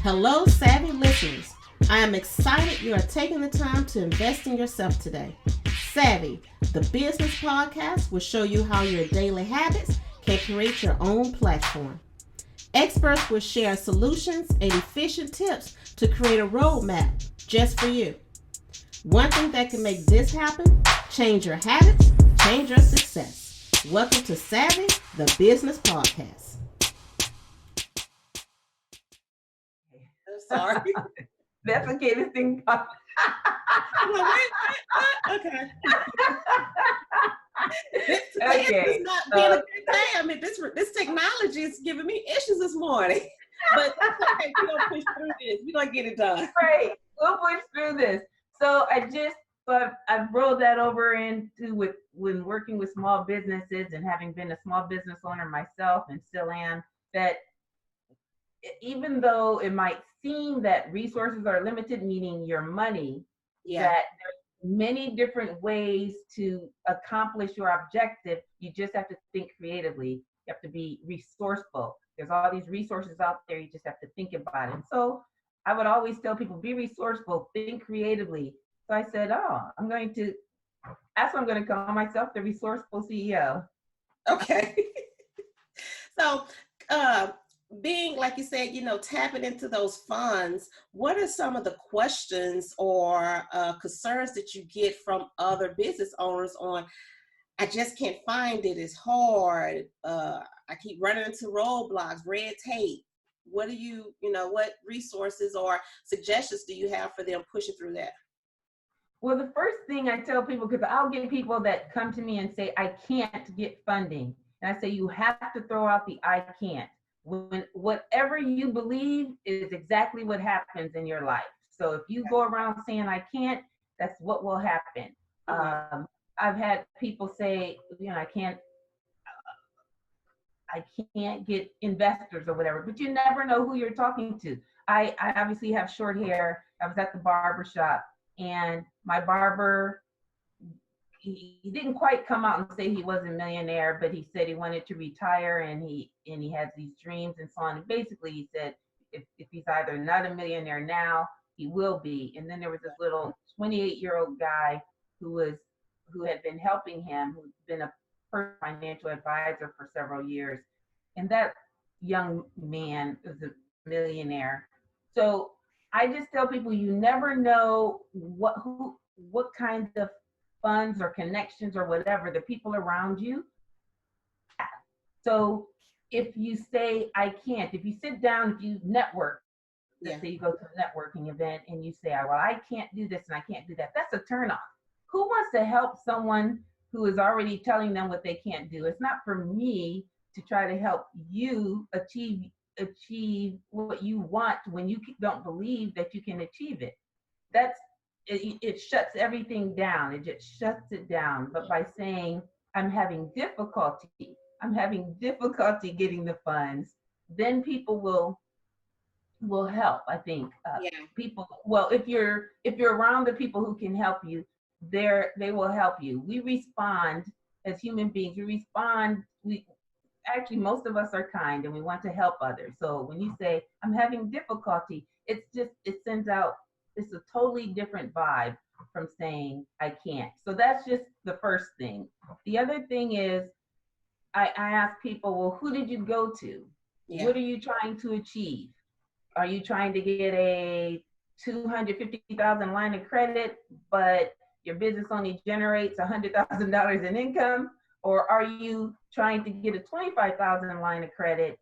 Hello, savvy listeners. I am excited you are taking the time to invest in yourself today. Savvy, the business podcast, will show you how your daily habits can create your own platform. Experts will share solutions and efficient tips to create a roadmap just for you. One thing that can make this happen: change your habits, change your success. Welcome to Savvy, the business podcast. I'm sorry. That's okay. This thing. Okay. Okay. It's not being a good day. I mean, this technology is giving me issues this morning. But that's okay. We're going to push through this. We're going to get it done. Right. We'll push through this. So I've rolled that over into when working with small businesses and having been a small business owner myself and still am, that even though it might seem that resources are limited, meaning your money, that there's many different ways to accomplish your objective. You just have to think creatively. You have to be resourceful. There's all these resources out there. You just have to think about it. And so I would always tell people, be resourceful, think creatively. So I said, that's what I'm going to call myself, the Resourceful CEO. Okay. So, being, like you said, tapping into those funds, what are some of the questions or concerns that you get from other business owners on, I just can't find it, it's hard, I keep running into roadblocks, red tape? What what resources or suggestions do you have for them pushing through that? Well, the first thing I tell people, because I'll get people that come to me and say, I can't get funding. And I say, you have to throw out the I can't. When whatever you believe is exactly what happens in your life. So if you go around saying I can't, that's what will happen. Mm-hmm. I've had people say, I can't get investors or whatever, but you never know who you're talking to. I obviously have short hair. I was at the barber shop, and my barber, he didn't quite come out and say he was a millionaire, but he said he wanted to retire, and he has these dreams and so on. And basically he said if he's either not a millionaire now, he will be. And then there was this little 28-year-old guy who had been helping him, who's been a financial advisor for several years. And that young man is a millionaire. So I just tell people, you never know what kind of funds or connections or whatever the people around you have. So if you say, I can't, if you sit down, if you network, let's say you go to a networking event and you say, well, I can't do this and I can't do that, that's a turnoff. Who wants to help someone who is already telling them what they can't do? It's not for me to try to help you achieve what you want when you don't believe that you can achieve it. It shuts everything down. It just shuts it down. But by saying, I'm having difficulty getting the funds, then people will help. I think people, well, if you're around the people who can help you, they will help you. We respond as human beings. Actually, most of us are kind and we want to help others. So when you say, I'm having difficulty, it sends out, it's a totally different vibe from saying I can't. So that's just the first thing. The other thing is, I ask people, well, who did you go to? What are you trying to achieve? Are you trying to get a $250,000 line of credit, but your business only generates $100,000 in income? Or are you trying to get a $25,000 line of credit?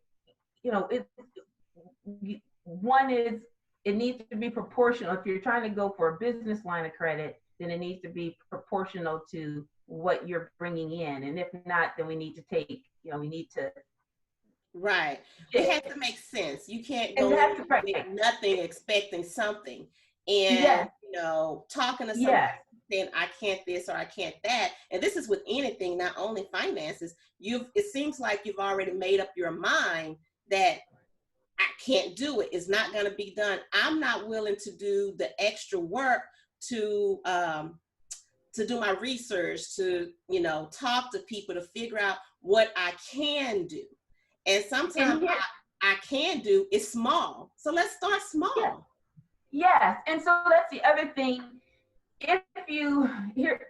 One is, it needs to be proportional. If you're trying to go for a business line of credit, then it needs to be proportional to what you're bringing in. And if not, then we need to Right. It has to make sense. You can't go with nothing expecting something. And, talking to someone saying, I can't this or I can't that. And this is with anything, not only finances. It seems like you've already made up your mind that I can't do it. It's not going to be done. I'm not willing to do the extra work to do my research, to, talk to people, to figure out what I can do. And sometimes I can do is small. So let's start Yeah. small. Yes. And so that's the other thing. If you here,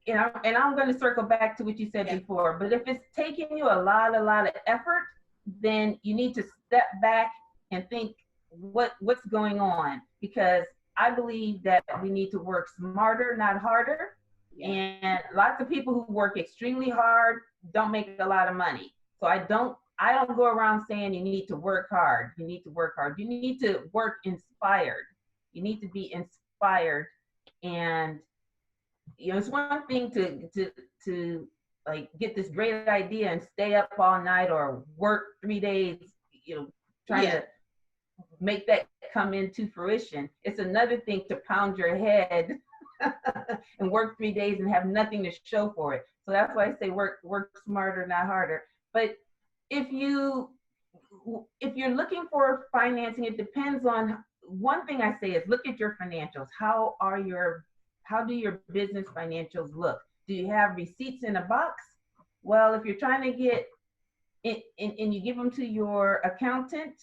and I'm going to circle back to what you said Yeah. before, but if it's taking you a lot of effort, then you need to step back and think what's going on, because I believe that we need to work smarter, not harder. Yeah. And lots of people who work extremely hard don't make a lot of money. So I don't go around saying you need to work hard. You need to work hard. You need to work inspired. You need to be inspired. And it's one thing to like get this great idea and stay up all night or work 3 days, trying Yeah. to make that come into fruition. It's another thing to pound your head and work 3 days and have nothing to show for it. So that's why I say work smarter, not harder. But if you're looking for financing, it depends on, one thing I say is look at your financials. How do your business financials look? Do you have receipts in a box? Well, if you're trying to get it and you give them to your accountant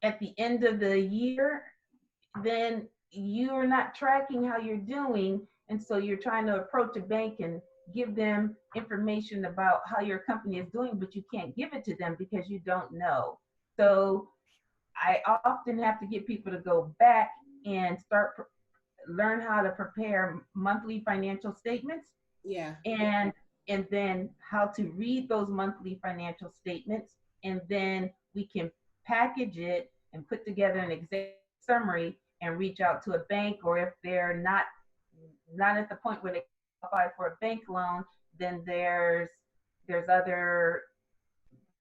at the end of the year, then you're not tracking how you're doing. And so you're trying to approach a bank and give them information about how your company is doing, but you can't give it to them because you don't know. So I often have to get people to go back and learn how to prepare monthly financial statements, Yeah. and then how to read those monthly financial statements, and then we can package it and put together an executive summary and reach out to a bank. Or if they're not at the point where they qualify for a bank loan, then there's other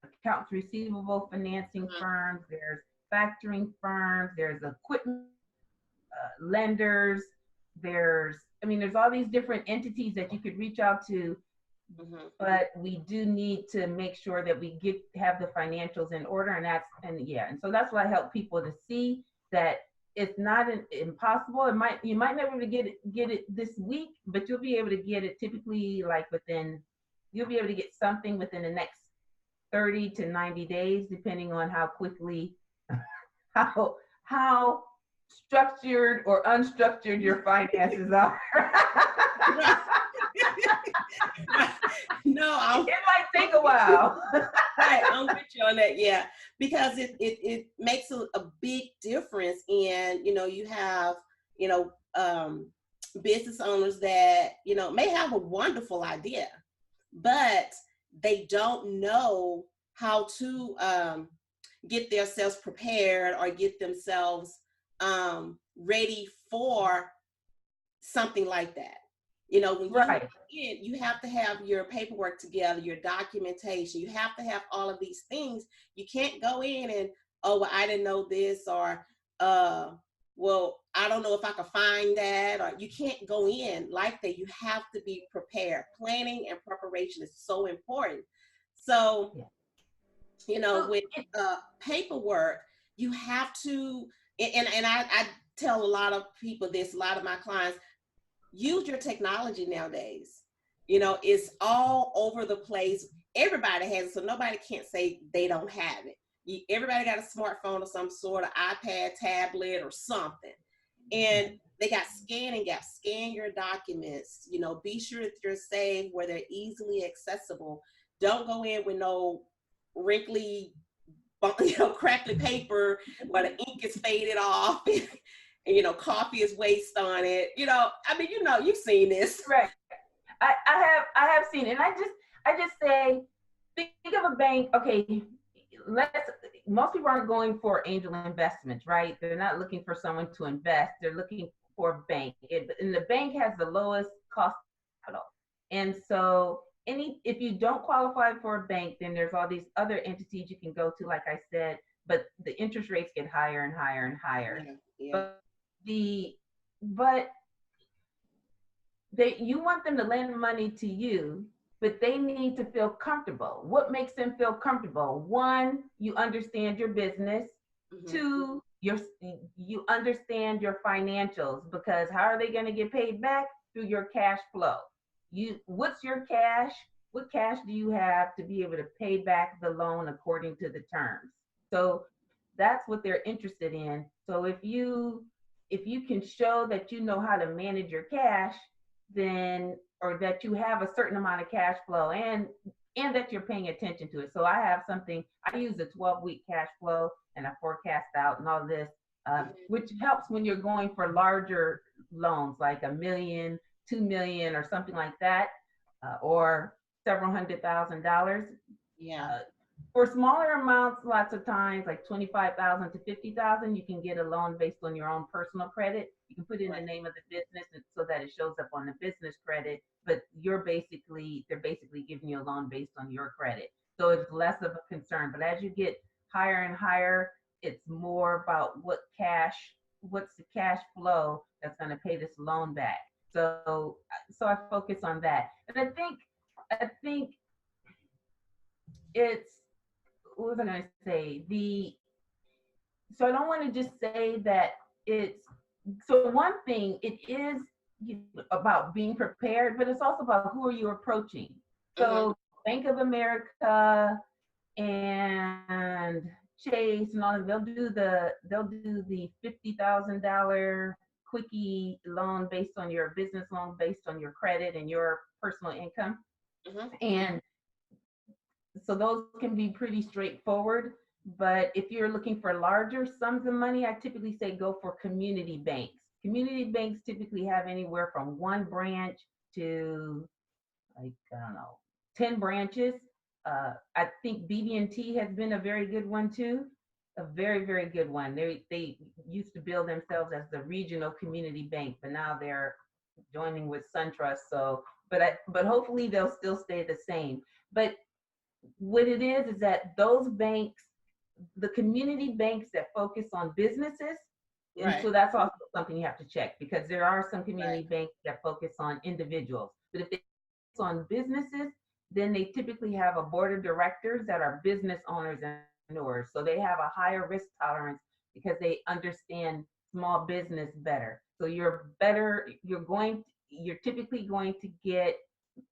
accounts receivable financing firms, there's factoring firms, there's equipment lenders, there's all these different entities that you could reach out to. But we do need to make sure that we have the financials in order, and so that's why I help people to see that it's not impossible. You might never get it this week, but you'll be able to get it typically you'll be able to get something within the next 30 to 90 days, depending on how quickly how structured or unstructured your finances are. No, it might take a while. Right, I'm with you on that. Yeah, because it makes a big difference. And you have business owners that may have a wonderful idea, but they don't know how to get themselves prepared or get themselves ready for something like that. When Right. you have to have your paperwork together, your documentation. You have to have all of these things. You can't go in and, oh, well, I didn't know this, or well, I don't know if I can find that, or you can't go in like that. You have to be prepared. Planning and preparation is so important. So, with paperwork, you have to, and I tell a lot of people this, a lot of my clients, use your technology nowadays. It's all over the place. Everybody has it, so nobody can't say they don't have it. Everybody got a smartphone of some sort, of iPad, tablet, or something. And they got scan your documents. Be sure that you're saved where they're easily accessible. Don't go in with no wrinkly, crackly paper where the ink is faded off. And, coffee is waste on it. You've seen this. Right. I have seen it. And I just say, think of a bank. Okay, most people aren't going for angel investments, right? They're not looking for someone to invest. They're looking for a bank. And the bank has the lowest cost of capital. And so if you don't qualify for a bank, then there's all these other entities you can go to, like I said, but the interest rates get higher and higher and higher. Yeah. But you want them to lend money to you, but they need to feel comfortable. What makes them feel comfortable? One, you understand your business. Two, you understand your financials, because how are they going to get paid back? Through your cash flow. What's your cash? What cash do you have to be able to pay back the loan according to the terms? So that's what they're interested in. So if you can show that you know how to manage your cash, then, or that you have a certain amount of cash flow, and that you're paying attention to it. So I have something, I use a 12-week cash flow, and I forecast out and all this, which helps when you're going for larger loans, like $1 million, 2 million, or something like that, or several $100,000. Yeah. For smaller amounts, lots of times, like 25,000 to 50,000, you can get a loan based on your own personal credit. You can put in the name of the business so that it shows up on the business credit, but they're basically giving you a loan based on your credit. So it's less of a concern. But as you get higher and higher, it's more about what's the cash flow that's going to pay this loan back. So I focus on that. And I think it's, what was I going to say? So I don't want to just say that it's, so one thing, it is about being prepared, but it's also about who are you approaching. So Bank of America and Chase and all of them, they'll do the $50,000 quickie loan based on your business loan, based on your credit and your personal income. And so those can be pretty straightforward. But if you're looking for larger sums of money, I typically say go for community banks. Community banks typically have anywhere from 1 branch to, like, I don't know, 10 branches. I think BB&T has been a very good one too. A very, very good one. They used to bill themselves as the regional community bank, but now they're joining with SunTrust. So, but hopefully they'll still stay the same. But what it is that those banks, the community banks that focus on businesses, and so that's also something you have to check, because there are some community banks that focus on individuals. But if they focus on businesses, then they typically have a board of directors that are business owners and entrepreneurs. So they have a higher risk tolerance because they understand small business better. So you're typically going to get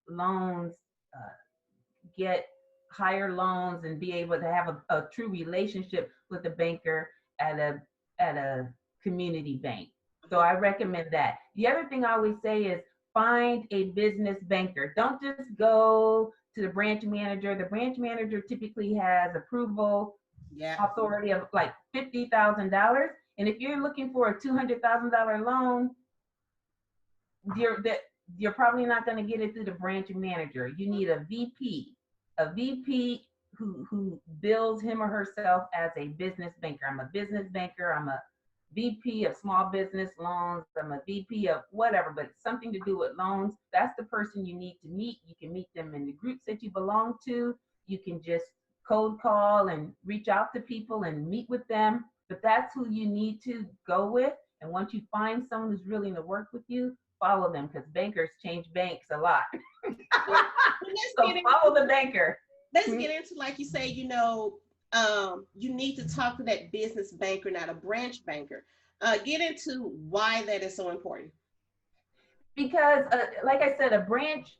loans, get higher loans, and be able to have a true relationship with the banker at a community bank. So I recommend that. The other thing I always say is find a business banker. Don't just go to the branch manager. The branch manager typically has approval authority of like $50,000. And if you're looking for a $200,000 loan, you're probably not going to get it through the branch manager. You need a VP who bills him or herself as a business banker. I'm a business banker. I'm a VP of small business loans. I'm a VP of whatever, but something to do with loans. That's the person you need to meet. You can meet them in the groups that you belong to. You can just cold call and reach out to people and meet with them. But that's who you need to go with. And once you find someone who's willing to work with you, follow them, because bankers change banks a lot. So follow the banker. Let's get into, like you say, you need to talk to that business banker, not a branch banker. Get into why that is so important. Because, like I said, a branch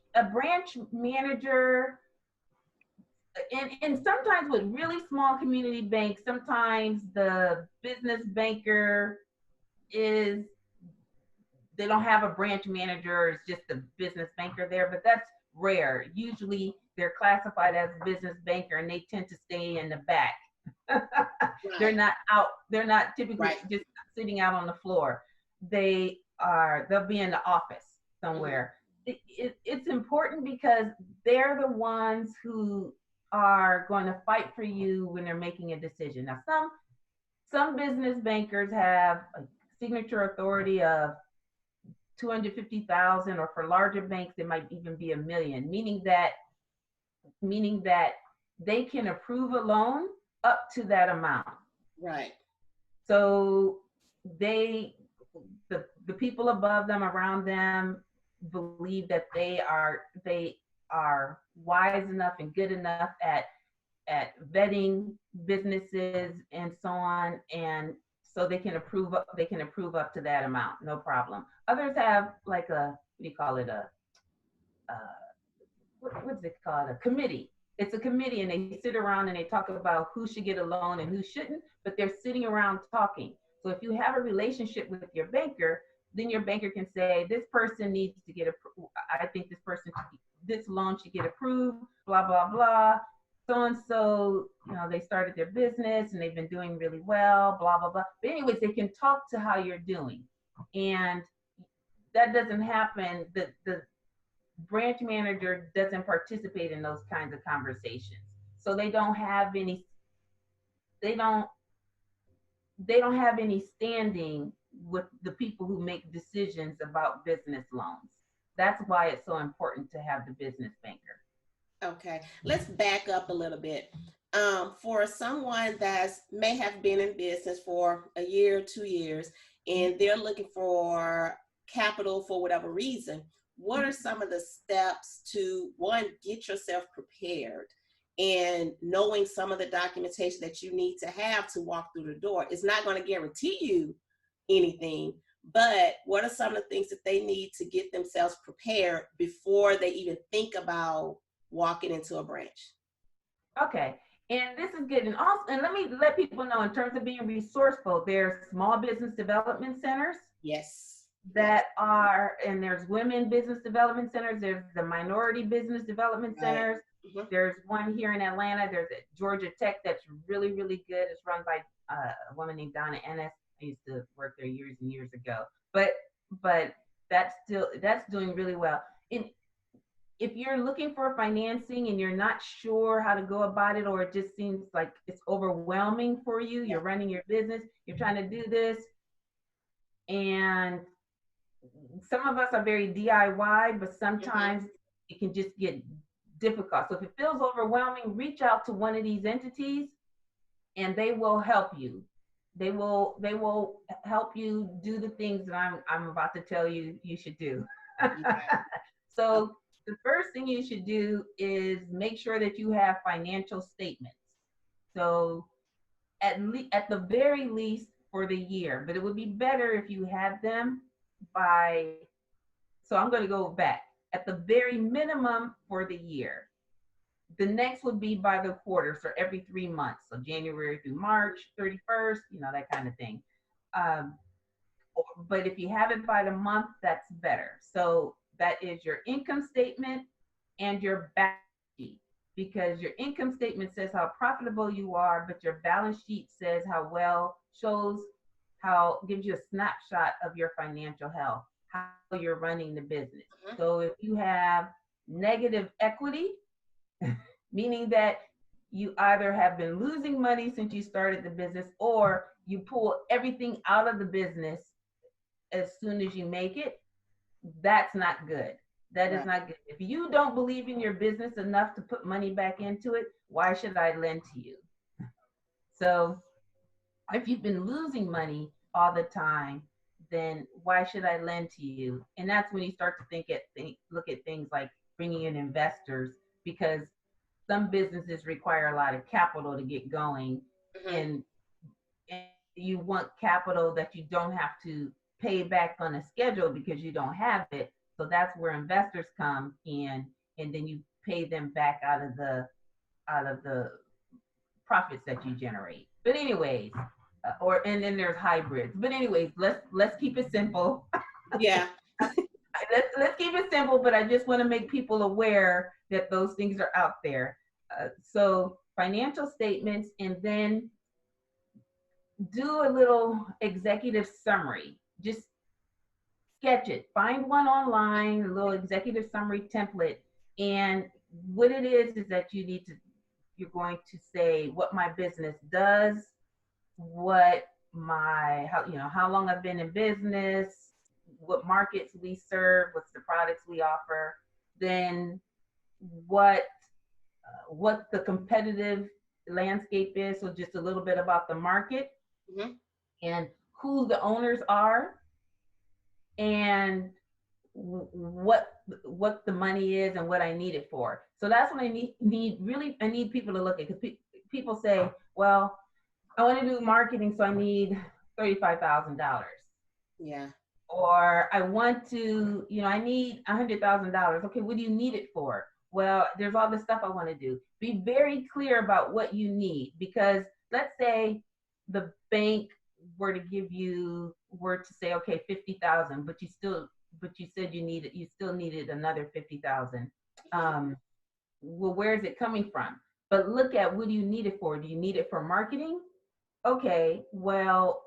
manager, and sometimes with really small community banks, sometimes the business banker they don't have a branch manager, it's just a business banker there, but that's rare. Usually they're classified as a business banker and they tend to stay in the back. They're not typically just sitting out on the floor. They'll be in the office somewhere. It's important because they're the ones who are going to fight for you when they're making a decision. Now, some business bankers have a signature authority of 250,000, or for larger banks, it might even be $1 million, meaning that they can approve a loan up to that amount. Right. So the people above them, around them, believe that they are wise enough and good enough at vetting businesses and so on, and so they can approve up to that amount, no problem. Others have like what's it called? A committee. it's a committee, and they sit around and they talk about who should get a loan and who shouldn't, but they're sitting around talking. So if you have a relationship with your banker, then your banker can say, this person needs to get approved. I think this loan should get approved, blah, blah, blah. So-and-so, they started their business and they've been doing really well, blah, blah, blah. But anyways, they can talk to how you're doing. And that doesn't happen. The branch manager doesn't participate in those kinds of conversations. So they don't have any standing with the people who make decisions about business loans. That's why it's so important to have the business banker. Okay, let's back up a little bit. For someone that may have been in business for a year, 2 years, and they're looking for capital for whatever reason, what are some of the steps to, one, get yourself prepared and knowing some of the documentation that you need to have to walk through the door? It's not going to guarantee you anything, but what are some of the things that they need to get themselves prepared before they even think about walking into a branch? Okay. And this is good. And also, and let people know, in terms of being resourceful, there's small business development centers. Yes. And there's women business development centers. There's the minority business development centers. Mm-hmm. There's one here in Atlanta. There's at Georgia Tech that's really, really good. It's run by a woman named Donna Ennis. I used to work there years and years ago. But that's doing really well. If you're looking for financing and you're not sure how to go about it, or it just seems like it's overwhelming for you, you're running your business, you're trying to do this, and some of us are very DIY, but sometimes it can just get difficult. So if it feels overwhelming, reach out to one of these entities and they will help you. They will help you do the things that I'm about to tell you should do. So the first thing you should do is make sure that you have financial statements. So at the very least for the year, but it would be better if you had them so I'm going to go back. At the very minimum for the year. The next would be by the quarter, so every 3 months. So January through March 31st, that kind of thing. But if you have it by the month, that's better. So that is your income statement and your balance sheet, because your income statement says how profitable you are, but your balance sheet says gives you a snapshot of your financial health, how you're running the business. So if you have negative equity, meaning that you either have been losing money since you started the business, or you pull everything out of the business as soon as you make it, that's not good. That is not good. If you don't believe in your business enough to put money back into it, why should I lend to you? So if you've been losing money all the time, then why should I lend to you? And that's when you start to look at things like bringing in investors, because some businesses require a lot of capital to get going, and you want capital that you don't have to pay back on a schedule because you don't have it. So that's where investors come in, and then you pay them back out of the profits that you generate. But anyways, and then there's hybrids. But anyways, let's keep it simple. Yeah. Let's keep it simple, but I just want to make people aware that those things are out there. So financial statements, and then do a little executive summary. Just sketch it. Find one online, a little executive summary template. And what it is that you're going to say what my business does, how long I've been in business, what markets we serve, what's the products we offer, then what the competitive landscape is, so just a little bit about the market, and who the owners are, and what the money is and what I need it for. So that's what I need people to look at, because people say, well, I want to do marketing, so I need $35,000. Yeah. Or I want to, I need $100,000. Okay, what do you need it for? well, there's all this stuff I want to do. Be very clear about what you need, because let's say the bank were to say, okay, 50,000, but you said you still needed another 50,000. Well, where is it coming from? But look at, what do you need it for? Do you need it for marketing? Okay, well,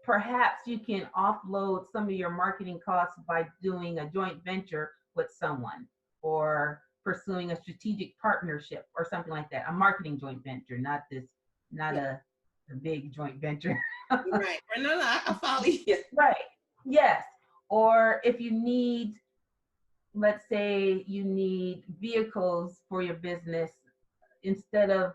perhaps you can offload some of your marketing costs by doing a joint venture with someone, or pursuing a strategic partnership or something like that. A marketing joint venture, not a big joint venture. Right. No, I follow you. Right. Yes. Or if you need, let's say you need vehicles for your business, instead of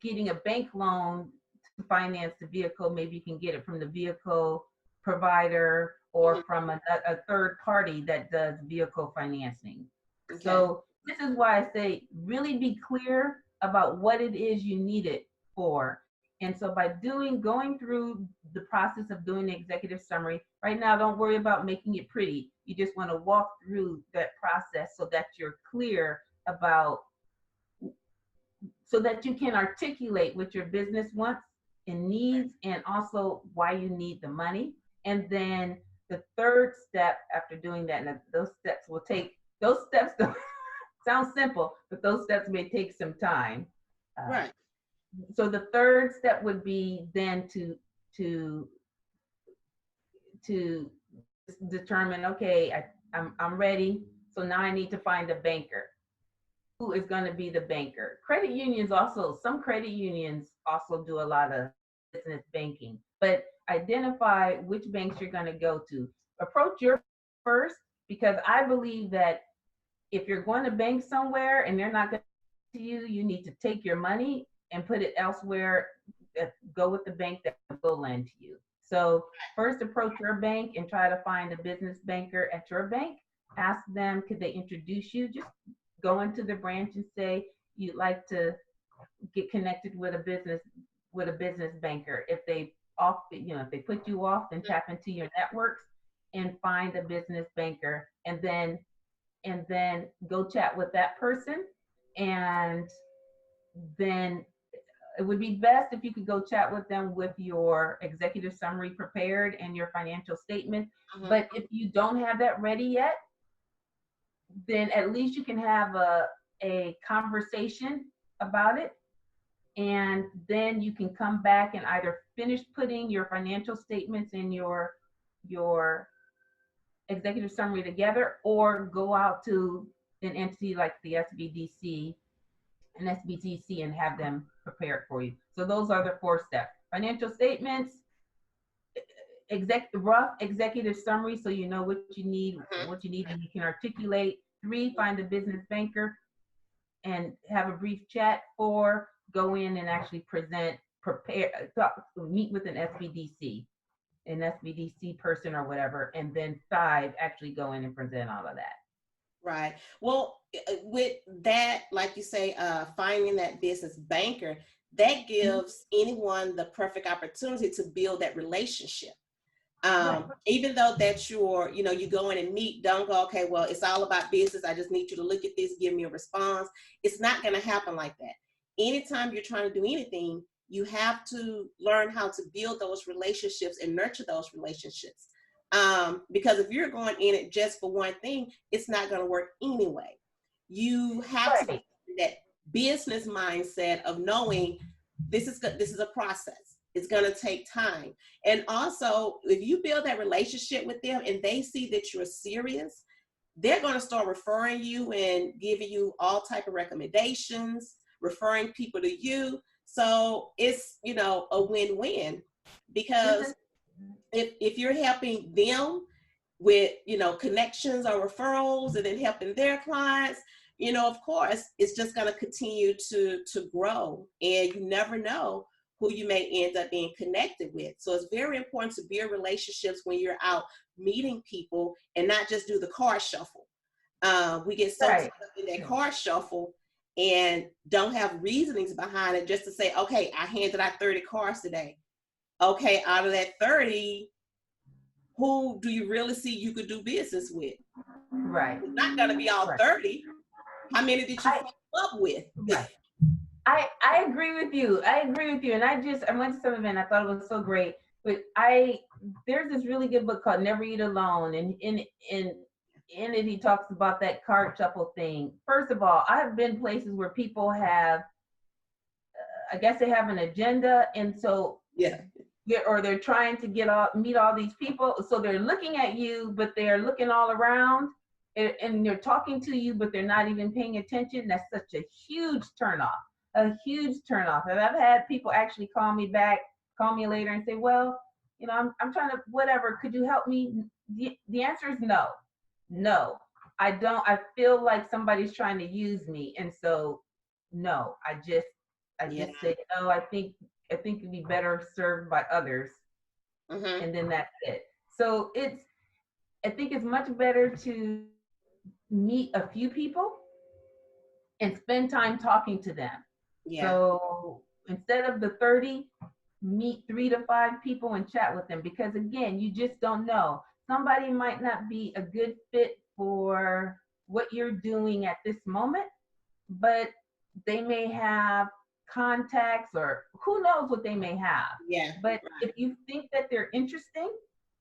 getting a bank loan to finance the vehicle, maybe you can get it from the vehicle provider, or from a third party that does vehicle financing. Okay. So this is why I say, really be clear about what it is you need it for. And so by going through the process of doing the executive summary, right now, don't worry about making it pretty. You just want to walk through that process so that you're clear about, so that you can articulate what your business wants and needs, and also why you need the money. And then the third step after doing that, and those steps don't sound simple, but those steps may take some time. Right. So the third step would be then to determine, okay, I'm ready. So now I need to find a banker. Who is going to be the banker? Some credit unions also do a lot of business banking, but identify which banks you're going to go to. Approach your first, because I believe that if you're going to bank somewhere and they're not going to you need to take your money and put it elsewhere. Go with the bank that will lend to you. So first, approach your bank and try to find a business banker at your bank. Ask them, could they introduce you? Just go into the branch and say you'd like to get connected with a business banker. If they put you off, then tap into your networks and find a business banker, and then go chat with that person. And then it would be best if you could go chat with them with your executive summary prepared and your financial statement. But if you don't have that ready yet, then at least you can have a conversation about it. And then you can come back and either finish putting your financial statements and your executive summary together, or go out to an entity like the SBDC and SBTC and have them prepared for you. So those are the 4 steps: financial statements, rough executive summary, so you know what you need, and you can articulate. 3, find a business banker and have a brief chat. 4, go in and actually meet with an SBDC person or whatever. And then 5, actually go in and present all of that. Right. Well, with that, like you say, finding that business banker, that gives anyone the perfect opportunity to build that relationship. Right. Even though that you go in and meet, don't go, okay, well, it's all about business. I just need you to look at this, give me a response. It's not going to happen like that. Anytime you're trying to do anything, you have to learn how to build those relationships and nurture those relationships. Because if you're going in it just for one thing, it's not going to work anyway. You have to get that business mindset of knowing this is a process. It's going to take time. And also, if you build that relationship with them and they see that you're serious, they're going to start referring you and giving you all type of recommendations, referring people to you. So it's, a win-win, because if you're helping them with, connections or referrals, and then helping their clients, of course, it's just going to continue to grow, and you never know who you may end up being connected with. So it's very important to build relationships when you're out meeting people, and not just do the card shuffle. We get so caught up in that card shuffle and don't have reasonings behind it, just to say, okay, I handed out 30 cards today. Okay, out of that 30, who do you really see you could do business with? Right. It's not going to be all Right. 30. How many did you follow up with? Right. I agree with you. I agree with you. And I went to some event. I thought it was so great. But there's this really good book called Never Eat Alone. And in it, he talks about that card shuffle thing. First of all, I have been places where people have, I guess they have an agenda. And so, Yeah. They're trying to meet all these people. So they're looking at you, but they're looking all around and they're talking to you, but they're not even paying attention. That's such a huge turnoff. A huge turnoff. And I've had people actually call me later and say, well, I'm trying to, whatever, could you help me? The answer is no. No, I don't. I feel like somebody's trying to use me. And so, no, I just say, no, I think it'd be better served by others. Mm-hmm. And then that's it. So I think it's much better to meet a few people and spend time talking to them. Yeah. So instead of the 30, meet 3 to 5 people and chat with them, because again, you just don't know. Somebody might not be a good fit for what you're doing at this moment, but they may have contacts, or who knows what they may have. Yeah. But if you think that they're interesting,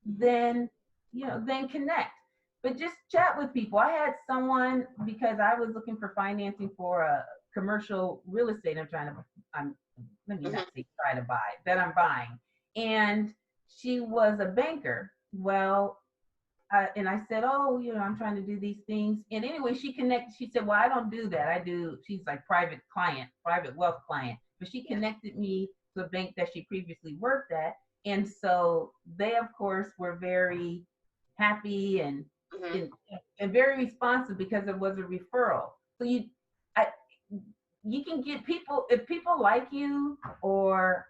then then connect. But just chat with people. I had someone, because I was looking for financing for a commercial real estate. Let me not say try to buy, that I'm buying. And she was a banker. Well, and I said, oh, I'm trying to do these things. And anyway, she said, well, I don't do that. She's like private wealth client. But she connected me to a bank that she previously worked at. And so they, of course, were very happy and very responsive, because it was a referral. So you can get people, if people like you or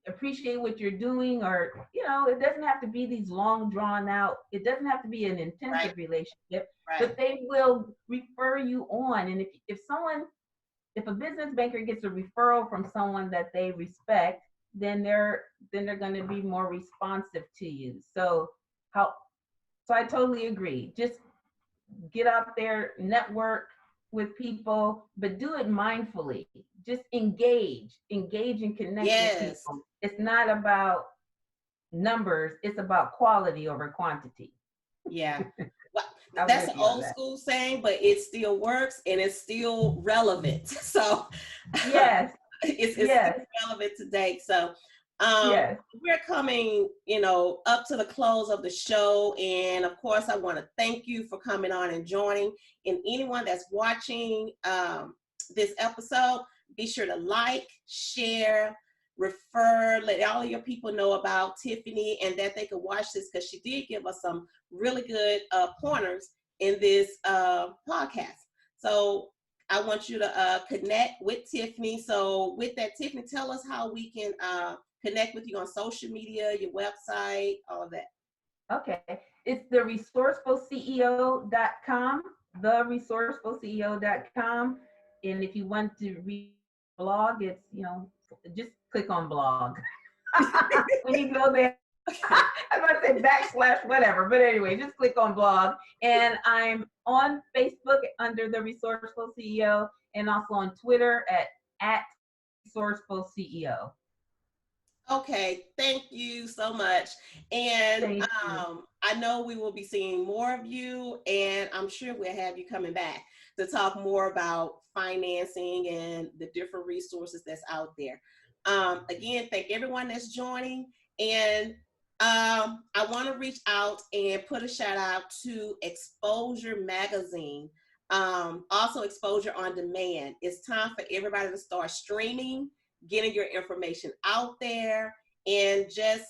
appreciate what you're doing, or it doesn't have to be these long drawn out, it doesn't have to be an intensive relationship, but they will refer you on. And if a business banker gets a referral from someone that they respect, then they're going to be more responsive to you. So I totally agree. Just get out there, network with people, but do it mindfully. Just engage and connect with people. It's not about numbers, it's about quality over quantity. Yeah. Well, that's an old school saying, but it still works and it's still relevant. So yes, it's still relevant today. So we're coming, up to the close of the show. And of course, I want to thank you for coming on and joining. And anyone that's watching this episode, be sure to like, share, refer, let all of your people know about Tiffany and that they could watch this, because she did give us some really good pointers in this podcast. So I want you to connect with Tiffany. So with that, Tiffany, tell us how we can connect with you on social media, your website, all of that. Okay. It's the resourcefulceo.com, theresourcefulceo.com. And if you want to read blog, it's, just click on blog. When you go there, I'm going to say / whatever, but anyway, just click on blog. And I'm on Facebook under the Resourceful CEO, and also on Twitter at Resourceful CEO. Okay, thank you so much. And I know we will be seeing more of you, and I'm sure we'll have you coming back to talk more about financing and the different resources that's out there. Again, thank everyone that's joining. And I want to reach out and put a shout out to Exposure Magazine. Also Exposure on Demand. It's time for everybody to start streaming, getting your information out there, and just,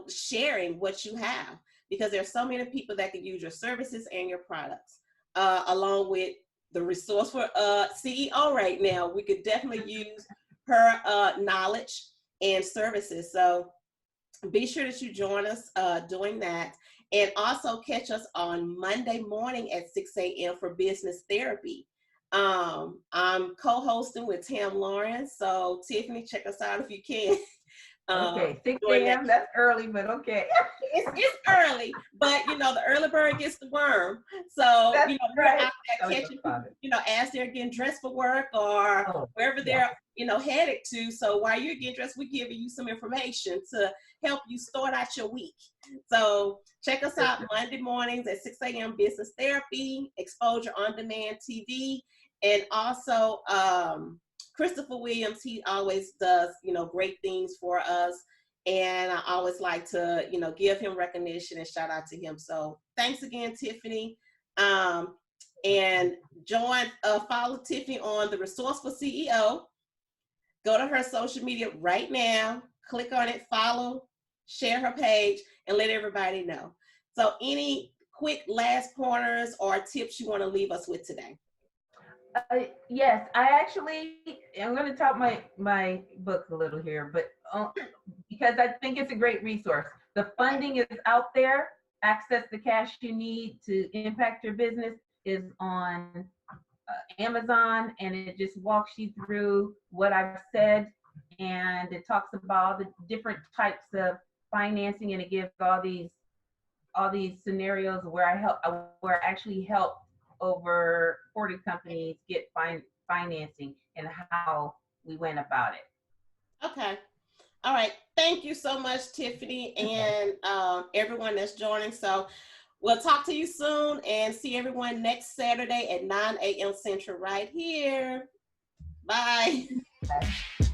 sharing what you have, because there's so many people that can use your services and your products, along with the Resourceful CEO right now. We could definitely use her knowledge and services. So be sure that you join us doing that. And also catch us on Monday morning at 6 a.m. for Business Therapy. I'm co-hosting with Tam Lawrence. So Tiffany, check us out if you can. Okay, 6 during that. a.m. That's early, but okay. It's early, but the early bird gets the worm. So That's we're right. out there catching people, as they're getting dressed for work or wherever they're headed to. So while you're getting dressed, we're giving you some information to help you start out your week. So check us out Monday mornings at 6 a.m. Business Therapy, Exposure on Demand TV, and also Christopher Williams. He always does great things for us. And I always like to, give him recognition and shout out to him. So thanks again, Tiffany. And follow Tiffany on the Resourceful CEO. Go to her social media right now, click on it, follow, share her page, and let everybody know. So any quick last pointers or tips you want to leave us with today? Yes, I'm going to talk my book a little here, but because I think it's a great resource. The funding is out there. Access the cash you need to impact your business is on Amazon, and it just walks you through what I've said, and it talks about the different types of financing, and it gives all these scenarios where I actually helped over 40 companies get financing and how we went about it. Okay. All right. Thank you so much, Tiffany, and everyone that's joining. So we'll talk to you soon and see everyone next Saturday at 9 a.m. Central right here. Bye. Bye.